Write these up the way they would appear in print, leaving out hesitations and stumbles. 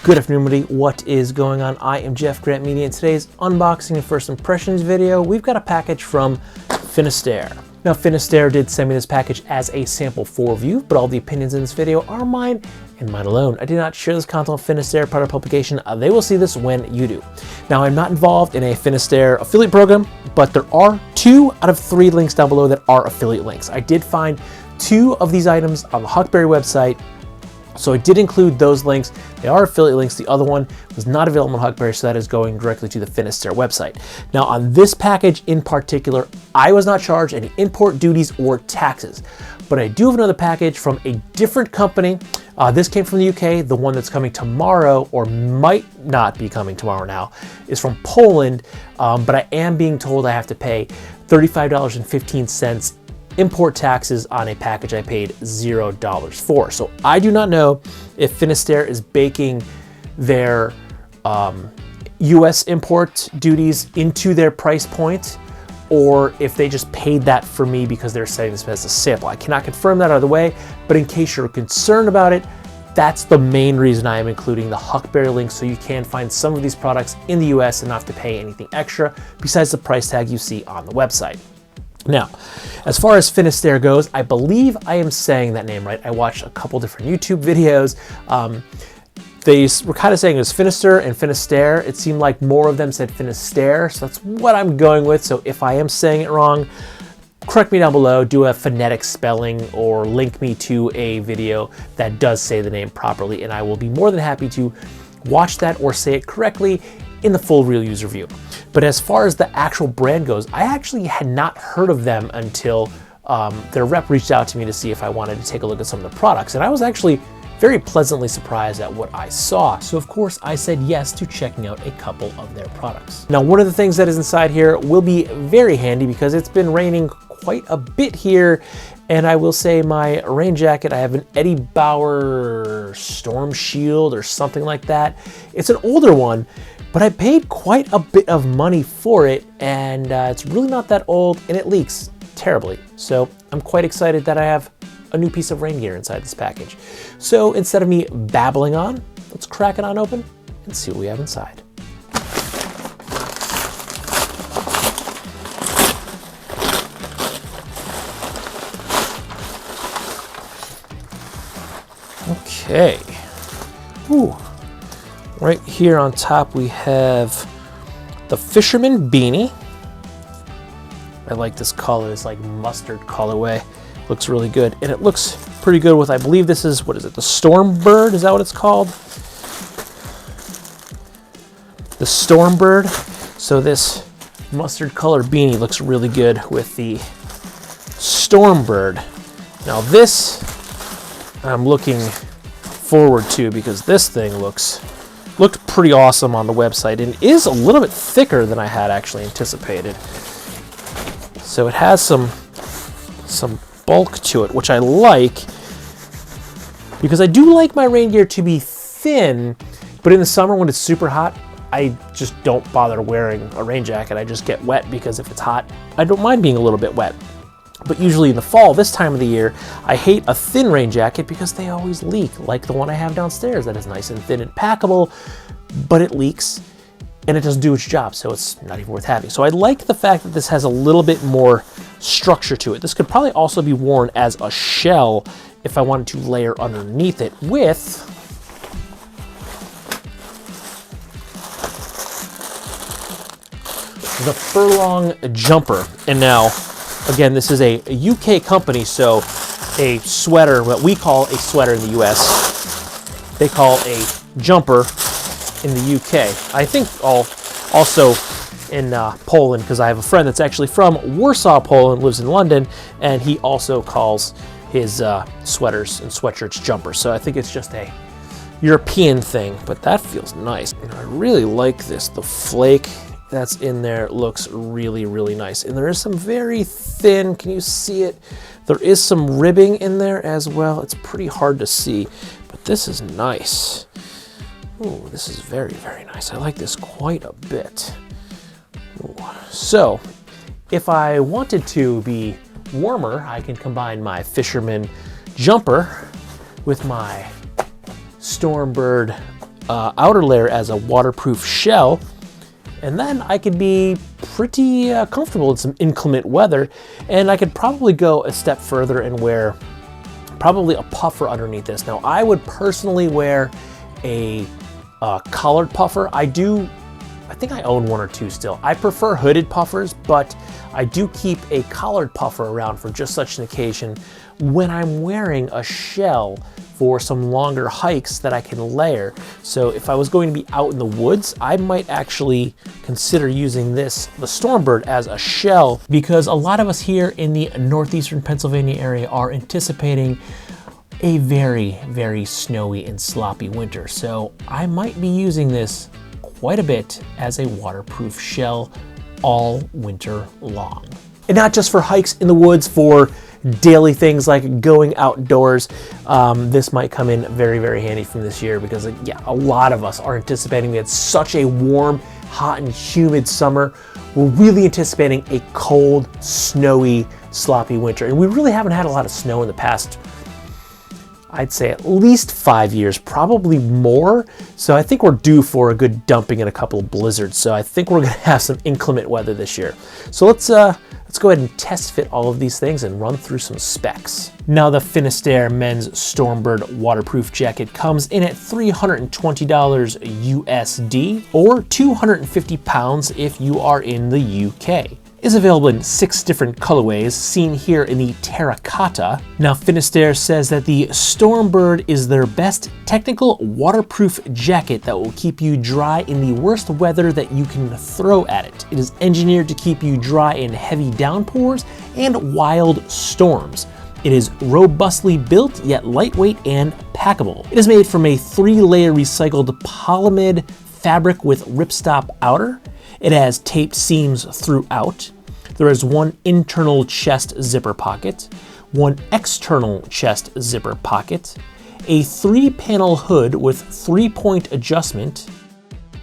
Good afternoon, everybody. What is going on? I am Jeff GrantMEDIA. In today's unboxing and first impressions video, we've got a package from Finisterre. Now, Finisterre did send me this package as a sample for review, but all the opinions in this video are mine and mine alone. I did not share this content with Finisterre, part of publication. They will see this when you do. Now, I'm not involved in a Finisterre affiliate program, but there are 2 out of 3 links down below that are affiliate links. I did find 2 of these items on the Huckberry website, so I did include those links. They are affiliate links. The other one was not available on Huckberry, so that is going directly to the Finisterre website. Now, on this package in particular, I was not charged any import duties or taxes, but I do have another package from a different company. This came from the UK. The one that's coming tomorrow, or might not be coming tomorrow now, is from Poland, but I am being told I have to pay $35.15 import taxes on a package I paid $0 for. So I do not know if Finisterre is baking their US import duties into their price point, or if they just paid that for me because they're setting this as a sample. I cannot confirm that either way, but in case you're concerned about it, that's the main reason I am including the Huckberry link, so you can find some of these products in the US and not have to pay anything extra besides the price tag you see on the website. Now, as far as Finisterre goes, I believe I am saying that name right. I watched a couple different YouTube videos. They were kind of saying it was Finisterre and Finisterre. It seemed like more of them said Finisterre, so that's what I'm going with. So if I am saying it wrong, correct me down below, do a phonetic spelling, or link me to a video that does say the name properly, and I will be more than happy to watch that or say it correctly in the full real user review. But as far as the actual brand goes, I actually had not heard of them until their rep reached out to me to see if I wanted to take a look at some of the products. And I was actually very pleasantly surprised at what I saw. So of course I said yes to checking out a couple of their products. Now, one of the things that is inside here will be very handy because it's been raining quite a bit here. And I will say my rain jacket, I have an Eddie Bauer Storm Shield or something like that. It's an older one, but I paid quite a bit of money for it, and it's really not that old, and it leaks terribly. So I'm quite excited that I have a new piece of rain gear inside this package. So instead of me babbling on, let's crack it on open and see what we have inside. Okay. Ooh. Right here on top we have the Fisherman Beanie. I like this color. It's like mustard colorway. Looks really good. And it looks pretty good with, I believe this is, what is it, the Stormbird? Is that what it's called? The Stormbird. So this mustard color beanie looks really good with the Stormbird. Now this I'm looking forward to because this thing looked pretty awesome on the website and is a little bit thicker than I had actually anticipated. So it has some bulk to it, which I like, because I do like my rain gear to be thin, but in the summer when it's super hot, I just don't bother wearing a rain jacket. I just get wet because if it's hot, I don't mind being a little bit wet. But usually in the fall, this time of the year, I hate a thin rain jacket because they always leak, like the one I have downstairs that is nice and thin and packable, but it leaks and it doesn't do its job, so it's not even worth having. So I like the fact that this has a little bit more structure to it. This could probably also be worn as a shell if I wanted to layer underneath it with the Furlong Jumper. And now, again, this is a UK company, so a sweater, what we call a sweater in the US, they call a jumper in the UK. I think also in Poland, because I have a friend that's actually from Warsaw, Poland, lives in London, and he also calls his sweaters and sweatshirts jumpers. So I think it's just a European thing, but that feels nice. And I really like this. The flake that's in there looks really, really nice. And there is some very thin, can you see it? There is some ribbing in there as well. It's pretty hard to see, but this is nice. Ooh, this is very, very nice. I like this quite a bit. Ooh. So, if I wanted to be warmer, I can combine my Fisherman Jumper with my Stormbird outer layer as a waterproof shell, and then I could be pretty comfortable in some inclement weather, and I could probably go a step further and wear probably a puffer underneath this. Now, I would personally wear a collared puffer. I think I own one or two still. I prefer hooded puffers, but I do keep a collared puffer around for just such an occasion when I'm wearing a shell for some longer hikes that I can layer. So if I was going to be out in the woods, I might actually consider using the Stormbird as a shell, because a lot of us here in the northeastern Pennsylvania area are anticipating a very, very snowy and sloppy winter. So I might be using this quite a bit as a waterproof shell all winter long. And not just for hikes in the woods, for daily things like going outdoors. This might come in very, very handy from this year, because yeah, a lot of us are anticipating we had such a warm, hot and humid summer. We're really anticipating a cold, snowy, sloppy winter. And we really haven't had a lot of snow in the past, I'd say at least 5 years, probably more. So I think we're due for a good dumping and a couple of blizzards. So I think we're gonna have some inclement weather this year. So let's go ahead and test fit all of these things and run through some specs. Now, the Finisterre Men's Stormbird Waterproof Jacket comes in at $320 USD, or 250 pounds if you are in the UK. Is available in 6 different colorways, seen here in the terracotta. Now, Finisterre says that the Stormbird is their best technical waterproof jacket that will keep you dry in the worst weather that you can throw at it. It is engineered to keep you dry in heavy downpours and wild storms. It is robustly built, yet lightweight and packable. It is made from a 3-layer recycled polyamide fabric with ripstop outer. It has taped seams throughout. There is one internal chest zipper pocket, one external chest zipper pocket, a 3-panel hood with 3-point adjustment,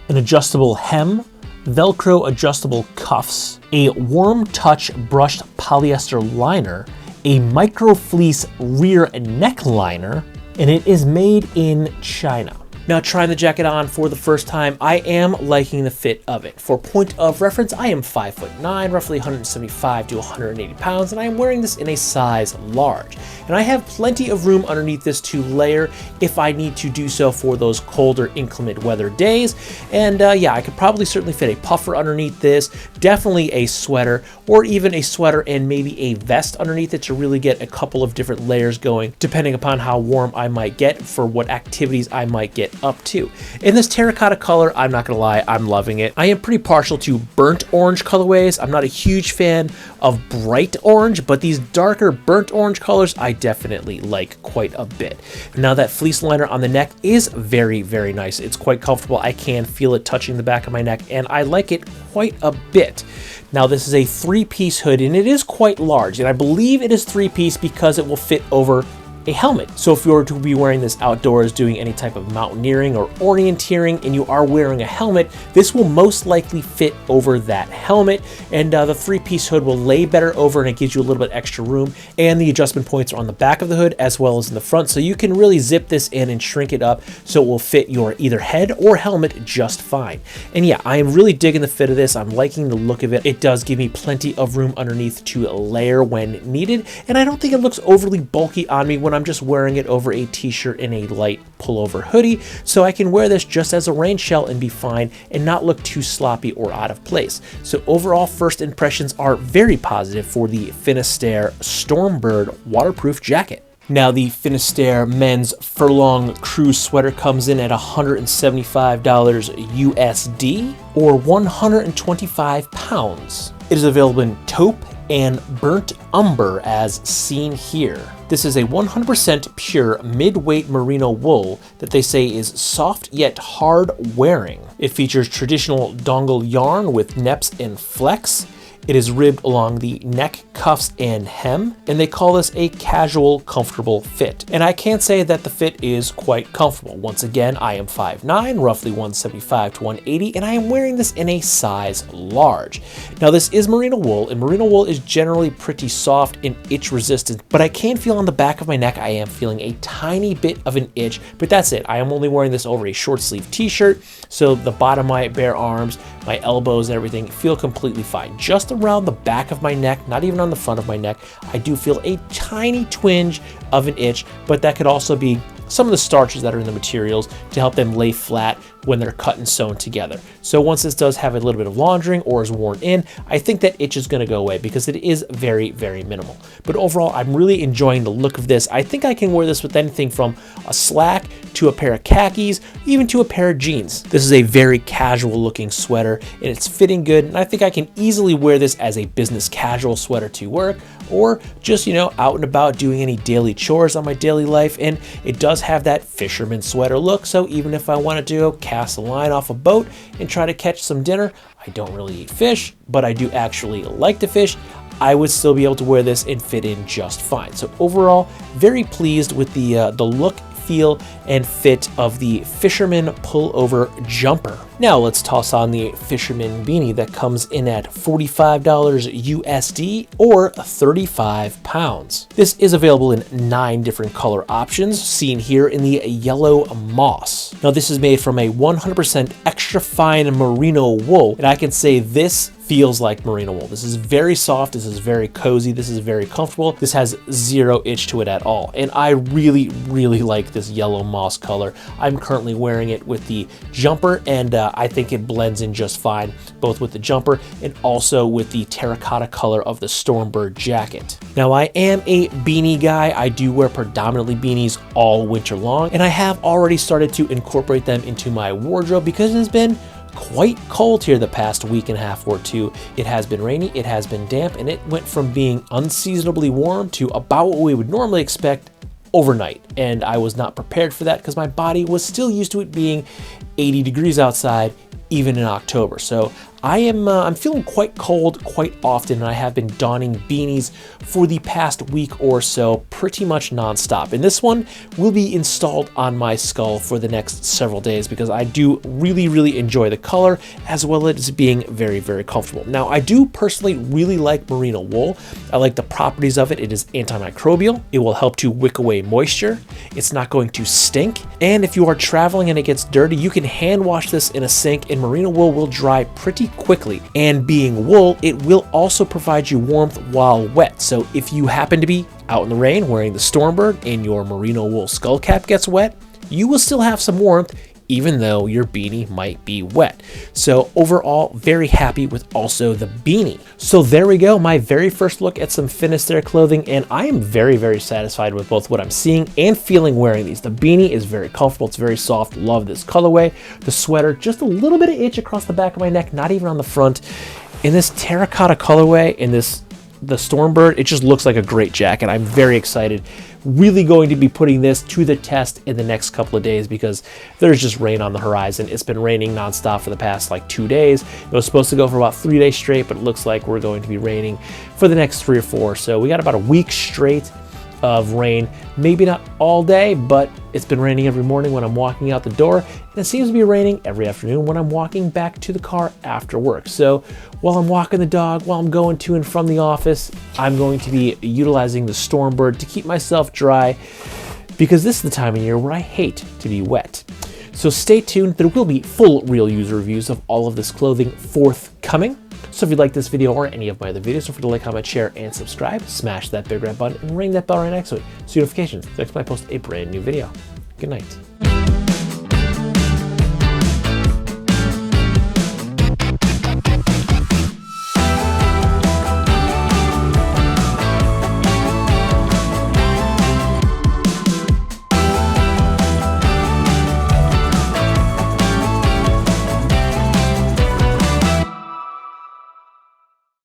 an adjustable hem, Velcro adjustable cuffs, a warm touch brushed polyester liner, a micro fleece rear neck liner, and it is made in China. Now, trying the jacket on for the first time, I am liking the fit of it. For point of reference, I am 5'9", roughly 175 to 180 pounds, and I am wearing this in a size large. And I have plenty of room underneath this to layer if I need to do so for those colder, inclement weather days. And yeah, I could probably certainly fit a puffer underneath this, definitely a sweater, or even a sweater and maybe a vest underneath it to really get a couple of different layers going, depending upon how warm I might get for what activities I might get up to. In this terracotta color, I'm not gonna lie, I'm loving it. I am pretty partial to burnt orange colorways. I'm not a huge fan of bright orange, but these darker burnt orange colors I definitely like quite a bit. Now, that fleece liner on the neck is very, very nice. It's quite comfortable. I can feel it touching the back of my neck, and I like it quite a bit. Now, this is a 3-piece hood, and it is quite large, and I believe it is 3-piece because it will fit over a helmet. So if you were to be wearing this outdoors doing any type of mountaineering or orienteering and you are wearing a helmet, this will most likely fit over that helmet, and the 3-piece hood will lay better over, and it gives you a little bit extra room, and the adjustment points are on the back of the hood as well as in the front, so you can really zip this in and shrink it up so it will fit your either head or helmet just fine. And yeah, I am really digging the fit of this. I'm liking the look of it. It does give me plenty of room underneath to layer when needed, and I don't think it looks overly bulky on me when I'm just wearing it over a t-shirt and a light pullover hoodie, so I can wear this just as a rain shell and be fine and not look too sloppy or out of place. So overall, first impressions are very positive for the Finisterre Stormbird waterproof jacket. Now, the Finisterre Men's Furlong Crew Sweater comes in at $175 USD, or 125 pounds. It is available in taupe and burnt umber as seen here. This is a 100% pure mid-weight merino wool that they say is soft yet hard wearing. It features traditional dongle yarn with neps and flecks, It is ribbed along the neck, cuffs, and hem, and they call this a casual, comfortable fit. And I can say that the fit is quite comfortable. Once again, I am 5'9", roughly 175 to 180, and I am wearing this in a size large. Now this is merino wool, and merino wool is generally pretty soft and itch resistant, but I can feel on the back of my neck, I am feeling a tiny bit of an itch, but that's it. I am only wearing this over a short sleeve t-shirt, so the bottom of my bare arms, my elbows and everything feel completely fine. Just around the back of my neck, not even on the front of my neck, I do feel a tiny twinge of an itch, but that could also be some of the starches that are in the materials to help them lay flat when they're cut and sewn together. So once this does have a little bit of laundering or is worn in, I think that itch is going to go away because it is very, very minimal. But overall, I'm really enjoying the look of this. I think I can wear this with anything from a slack to a pair of khakis, even to a pair of jeans. This is a very casual looking sweater and it's fitting good. And I think I can easily wear this as a business casual sweater to work, or just, you know, out and about doing any daily chores on my daily life. And it does have that fisherman sweater look. So even if I wanted to go cast a line off a boat and try to catch some dinner, I don't really eat fish, but I do actually like to fish, I would still be able to wear this and fit in just fine. So overall, very pleased with the look, feel, and fit of the Fisherman Pullover Jumper. Now let's toss on the Fisherman Beanie that comes in at $45 USD or 35 pounds. This is available in 9 different color options, seen here in the yellow moss. Now this is made from a 100% extra fine merino wool, and I can say this feels like merino wool. This is very soft, this is very cozy, this is very comfortable. This has zero itch to it at all. And I really, really like this yellow moss color. I'm currently wearing it with the jumper, and I think it blends in just fine, both with the jumper and also with the terracotta color of the Stormbird Jacket. Now I am a beanie guy. I do wear predominantly beanies all winter long, and I have already started to incorporate them into my wardrobe because it has been quite cold here the past week and a half or two. It has been rainy, it has been damp, and it went from being unseasonably warm to about what we would normally expect overnight. And I was not prepared for that because my body was still used to it being 80 degrees outside even in October. So I'm feeling quite cold quite often, and I have been donning beanies for the past week or so, pretty much nonstop. And this one will be installed on my skull for the next several days because I do really, really enjoy the color as well as being very, very comfortable. Now, I do personally really like merino wool. I like the properties of it. It is antimicrobial. It will help to wick away moisture. It's not going to stink. And if you are traveling and it gets dirty, you can hand wash this in a sink, and merino wool will dry pretty quickly. And being wool, it will also provide you warmth while wet. So if you happen to be out in the rain wearing the Stormbird and your merino wool skull cap gets wet, you will still have some warmth even though your beanie might be wet. So overall, very happy with also the beanie. So there we go, my very first look at some Finisterre clothing, and I am very, very satisfied with both what I'm seeing and feeling wearing these. The beanie is very comfortable, it's very soft, love this colorway. The sweater, just a little bit of itch across the back of my neck, not even on the front. In this terracotta colorway, in the Stormbird, it just looks like a great jacket. I'm very excited. Really going to be putting this to the test in the next couple of days because there's just rain on the horizon. It's been raining nonstop for the past like 2 days. It was supposed to go for about 3 days straight, but it looks like we're going to be raining for the next 3 or 4. So we got about a week straight of rain. Maybe not all day, but it's been raining every morning when I'm walking out the door, and it seems to be raining every afternoon when I'm walking back to the car after work. So while I'm walking the dog, while I'm going to and from the office, I'm going to be utilizing the Stormbird to keep myself dry because this is the time of year where I hate to be wet. So stay tuned, there will be full real user reviews of all of this clothing forthcoming. So if you like this video or any of my other videos, don't forget to like, comment, share, and subscribe. Smash that big red button and ring that bell right next to it so notifications next time I post a brand new video. Good night.